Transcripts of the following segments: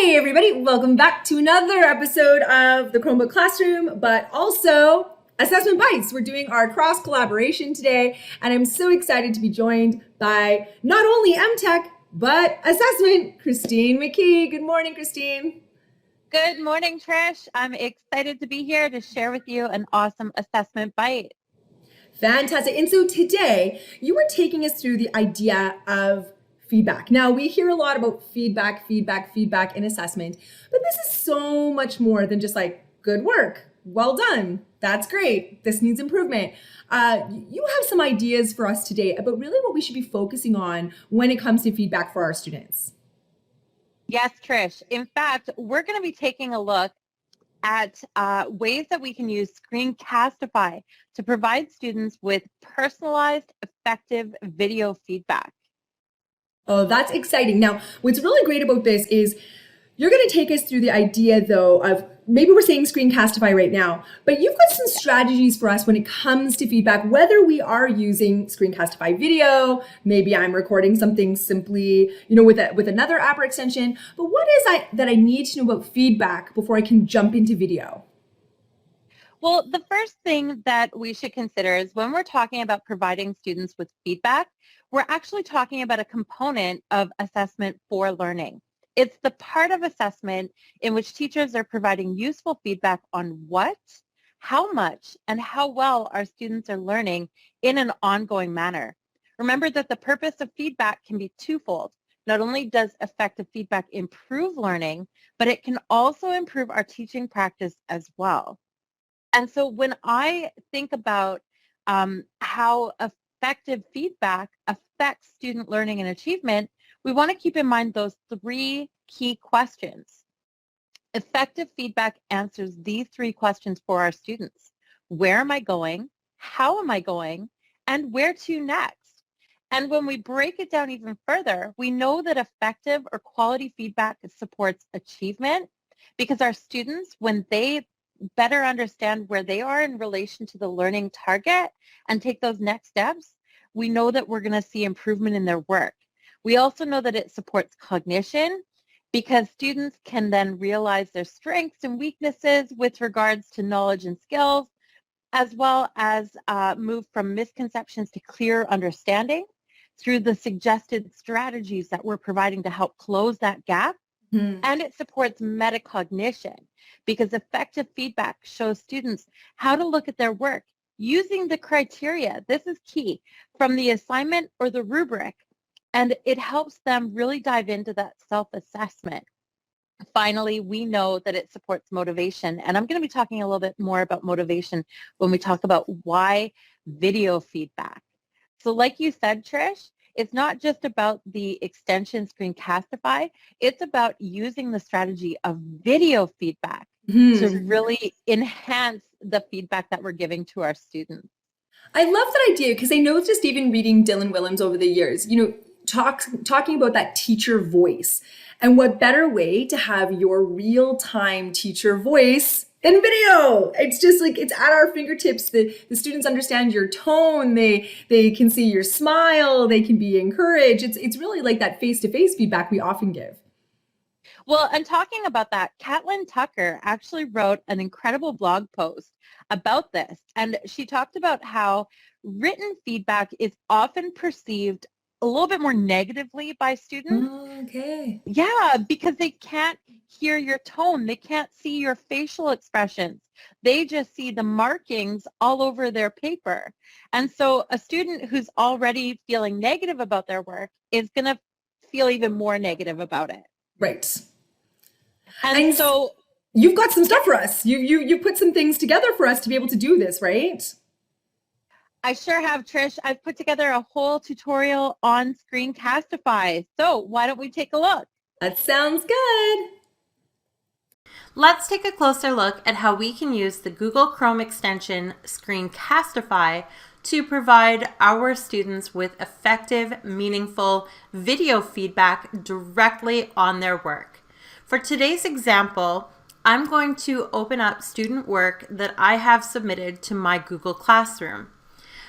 Hey everybody, welcome back to another episode of the Chromebook Classroom, but also Assessment Bites. We're doing our cross collaboration today, and I'm so excited to be joined by not only MTech, but Assessment, Christine McKee. Good morning, Christine. Good morning, Trish. I'm excited to be here to share with you an awesome assessment bite. Fantastic. And so today, you were taking us through the idea of feedback. Now, we hear a lot about feedback in assessment, but this is so much more than just like, good work, well done, that's great, this needs improvement. You have some ideas for us today about really what we should be focusing on when it comes to feedback for our students. Yes, Trish. In fact, we're going to be taking a look at ways that we can use Screencastify to provide students with personalized, effective video feedback. Oh, that's exciting. Now, what's really great about this is you're going to take us through the idea, though, of maybe we're saying Screencastify right now, but you've got some strategies for us when it comes to feedback, whether we are using Screencastify video, maybe I'm recording something simply, with another app or extension. But what is that I need to know about feedback before I can jump into video? Well, the first thing that we should consider is when we're talking about providing students with feedback, we're actually talking about a component of assessment for learning. It's the part of assessment in which teachers are providing useful feedback on what, how much, and how well our students are learning in an ongoing manner. Remember that the purpose of feedback can be twofold. Not only does effective feedback improve learning, but it can also improve our teaching practice as well. And so when I think about how effective feedback affects student learning and achievement, we want to keep in mind those three key questions. Effective feedback answers these three questions for our students. Where am I going? How am I going? And where to next? And when we break it down even further, we know that effective or quality feedback supports achievement because our students, when they better understand where they are in relation to the learning target and take those next steps, we know that we're going to see improvement in their work. We also know that it supports cognition because students can then realize their strengths and weaknesses with regards to knowledge and skills, as well as move from misconceptions to clear understanding through the suggested strategies that we're providing to help close that gap. And it supports metacognition because effective feedback shows students how to look at their work using the criteria. This is key from the assignment or the rubric, and it helps them really dive into that self-assessment. Finally, we know that it supports motivation, and I'm going to be talking a little bit more about motivation when we talk about why video feedback. So like you said, Trish, it's not just about the extension Screencastify, it's about using the strategy of video feedback to really enhance the feedback that we're giving to our students. I love that idea because I know just even reading Dylan Willems over the years, talking about that teacher voice. And what better way to have your real-time teacher voice than video? It's just like it's at our fingertips. The students understand your tone. They can see your smile. They can be encouraged. It's really like that face-to-face feedback we often give. Well, and talking about that, Catlin Tucker actually wrote an incredible blog post about this. And she talked about how written feedback is often perceived a little bit more negatively by students. Okay. Yeah, because they can't hear your tone. They can't see your facial expressions. They just see the markings all over their paper. And so a student who's already feeling negative about their work is going to feel even more negative about it. Right. And so you've got some stuff for us. You put some things together for us to be able to do this, right? I sure have, Trish. I've put together a whole tutorial on Screencastify. So why don't we take a look? That sounds good. Let's take a closer look at how we can use the Google Chrome extension Screencastify to provide our students with effective, meaningful video feedback directly on their work. For today's example, I'm going to open up student work that I have submitted to my Google Classroom.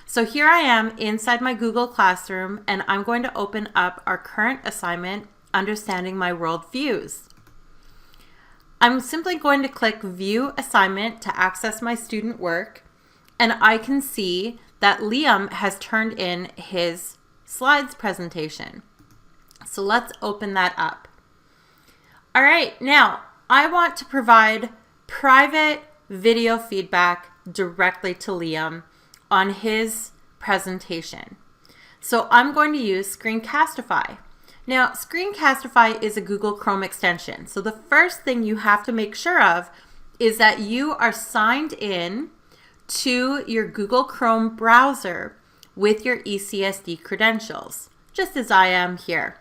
So here I am inside my Google Classroom, and I'm going to open up our current assignment, Understanding My World Views. I'm simply going to click View Assignment to access my student work, and I can see that Liam has turned in his slides presentation. So let's open that up. All right, now I want to provide private video feedback directly to Liam on his presentation. So I'm going to use Screencastify. Now, Screencastify is a Google Chrome extension. So the first thing you have to make sure of is that you are signed in to your Google Chrome browser with your ECSD credentials, just as I am here.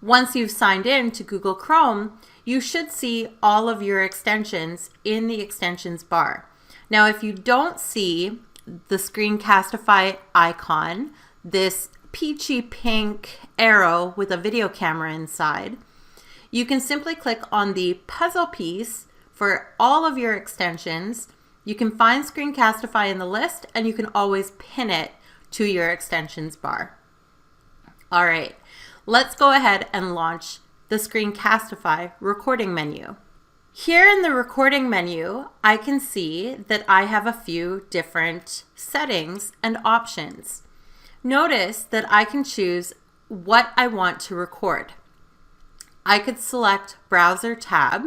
Once you've signed in to Google Chrome, you should see all of your extensions in the extensions bar. Now, if you don't see the Screencastify icon, this peachy pink arrow with a video camera inside, you can simply click on the puzzle piece for all of your extensions. You can find Screencastify in the list, and you can always pin it to your extensions bar. All right, let's go ahead and launch the Screencastify recording menu. Here in the recording menu, I can see that I have a few different settings and options. Notice that I can choose what I want to record. I could select Browser tab,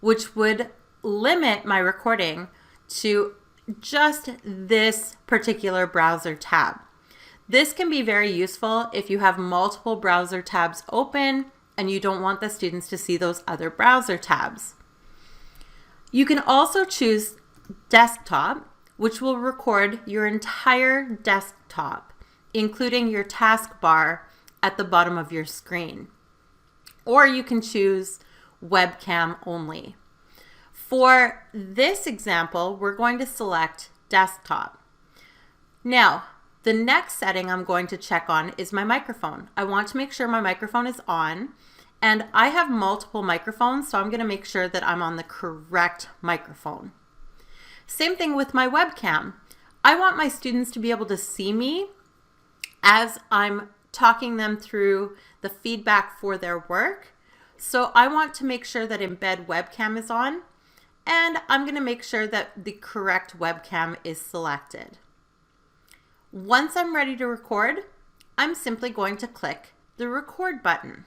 which would limit my recording to just this particular browser tab. This can be very useful if you have multiple browser tabs open and you don't want the students to see those other browser tabs. You can also choose Desktop, which will record your entire desktop, including your taskbar at the bottom of your screen. Or you can choose Webcam only. For this example, we're going to select Desktop. Now, the next setting I'm going to check on is my microphone. I want to make sure my microphone is on, and I have multiple microphones, so I'm going to make sure that I'm on the correct microphone. Same thing with my webcam. I want my students to be able to see me as I'm talking them through the feedback for their work. So I want to make sure that Embed Webcam is on, and I'm going to make sure that the correct webcam is selected. Once I'm ready to record, I'm simply going to click the record button.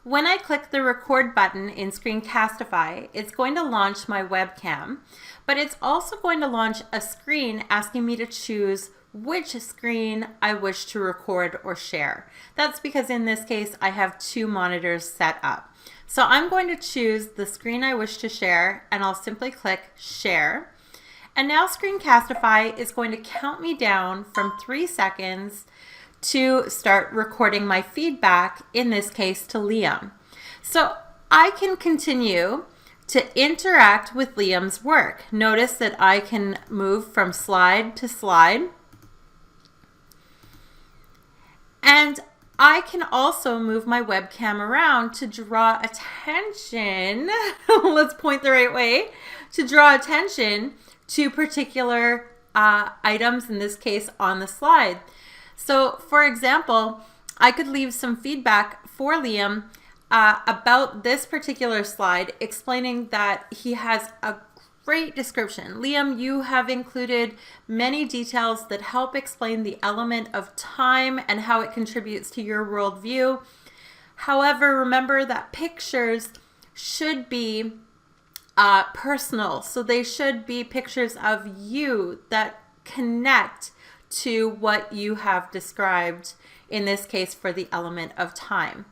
When I click the record button in Screencastify, it's going to launch my webcam, but it's also going to launch a screen asking me to choose which screen I wish to record or share. That's because in this case, I have two monitors set up. So I'm going to choose the screen I wish to share, and I'll simply click Share. And now Screencastify is going to count me down from 3 seconds to start recording my feedback, in this case to Liam. So I can continue to interact with Liam's work. Notice that I can move from slide to slide. And I can also move my webcam around to draw attention. Let's point the right way. To draw attention to particular items, in this case on the slide. So for example, I could leave some feedback for Liam about this particular slide, explaining that he has a great description. Liam, you have included many details that help explain the element of time and how it contributes to your worldview. However, remember that pictures should be personal. So they should be pictures of you that connect to what you have described, in this case for the element of time.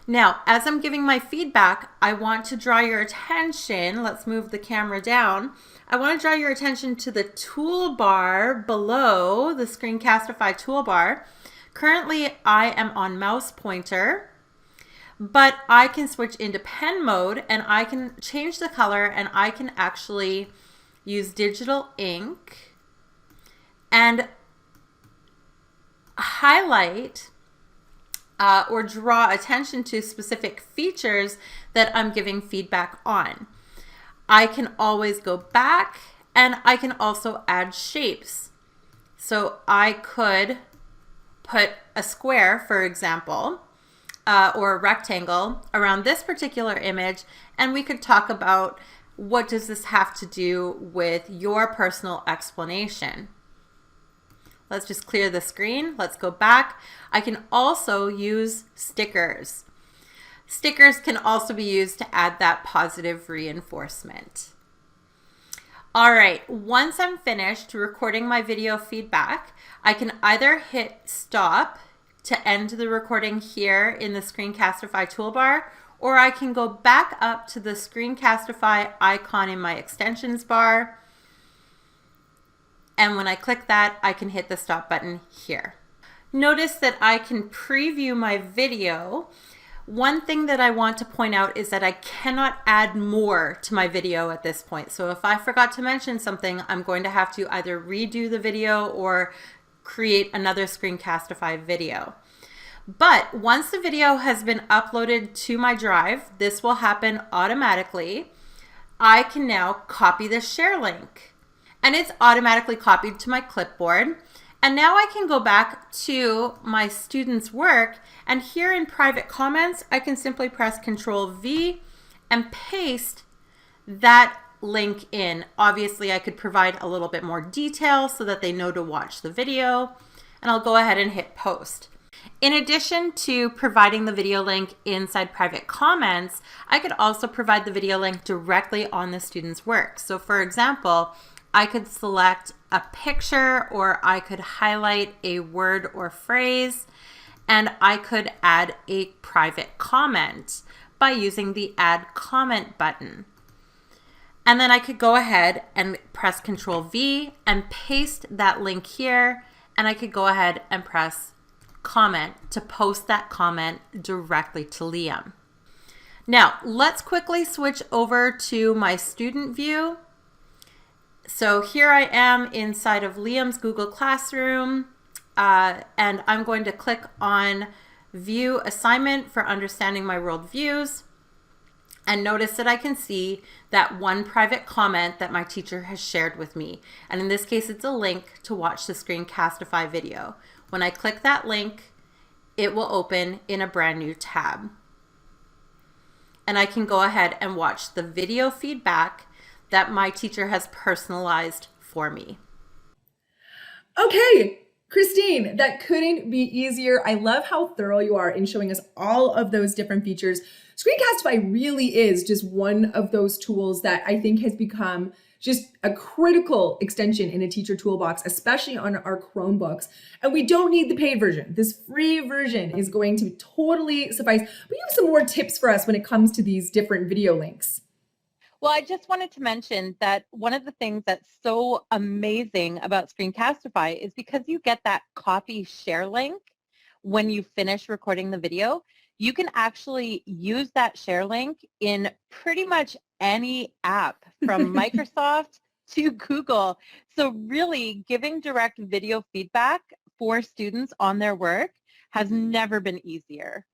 Now, as I'm giving my feedback, I want to draw your attention. Let's move the camera down. I want to draw your attention to the toolbar below, the Screencastify toolbar. Currently, I am on mouse pointer, but I can switch into pen mode and I can change the color, and I can actually use digital ink and highlight or draw attention to specific features that I'm giving feedback on. I can always go back, and I can also add shapes. So I could put a square, for example, or a rectangle around this particular image, and we could talk about what does this have to do with your personal explanation. Let's just clear the screen. Let's go back. I can also use stickers. Stickers can also be used to add that positive reinforcement. All right, once I'm finished recording my video feedback, I can either hit stop to end the recording here in the Screencastify toolbar, or I can go back up to the Screencastify icon in my extensions bar. And when I click that, I can hit the stop button here. Notice that I can preview my video. One thing that I want to point out is that I cannot add more to my video at this point. So if I forgot to mention something, I'm going to have to either redo the video or create another Screencastify video. But once the video has been uploaded to my drive, this will happen automatically. I can now copy the share link, and it's automatically copied to my clipboard. And now I can go back to my student's work, and here in private comments, I can simply press Control V and paste that link in. Obviously, I could provide a little bit more detail so that they know to watch the video, and I'll go ahead and hit post. In addition to providing the video link inside private comments, I could also provide the video link directly on the student's work. So for example, I could select a picture, or I could highlight a word or phrase, and I could add a private comment by using the Add Comment button. And then I could go ahead and press Control V and paste that link here, and I could go ahead and press Comment to post that comment directly to Liam. Now, let's quickly switch over to my student view. So here I am inside of Liam's Google Classroom, and I'm going to click on View Assignment for understanding my world views. And notice that I can see that one private comment that my teacher has shared with me. And in this case, it's a link to watch the Screencastify video. When I click that link, it will open in a brand new tab. And I can go ahead and watch the video feedback that my teacher has personalized for me. Okay, Christine, that couldn't be easier. I love how thorough you are in showing us all of those different features. Screencastify really is just one of those tools that I think has become just a critical extension in a teacher toolbox, especially on our Chromebooks. And we don't need the paid version. This free version is going to totally suffice. But you have some more tips for us when it comes to these different video links. Well, I just wanted to mention that one of the things that's so amazing about Screencastify is because you get that copy share link when you finish recording the video, you can actually use that share link in pretty much any app from Microsoft to Google. So really giving direct video feedback for students on their work has never been easier.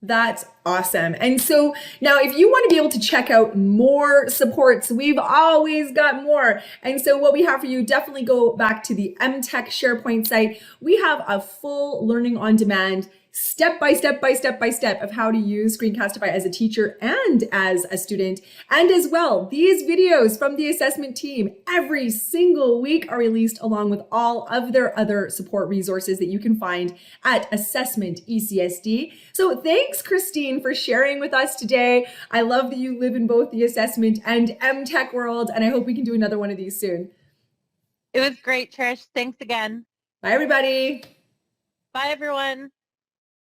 That's awesome. And so now if you want to be able to check out more supports, we've always got more. And so what we have for you, definitely go back to the MTech SharePoint site. We have a full learning on demand step by step of how to use Screencastify as a teacher and as a student. And as well, these videos from the assessment team every single week are released along with all of their other support resources that you can find at Assessment ECSD. So thanks, Christine, for sharing with us today. I love that you live in both the assessment and MTech world, and I hope we can do another one of these soon. It was great, Trish. Thanks again. Bye, everybody. Bye, everyone.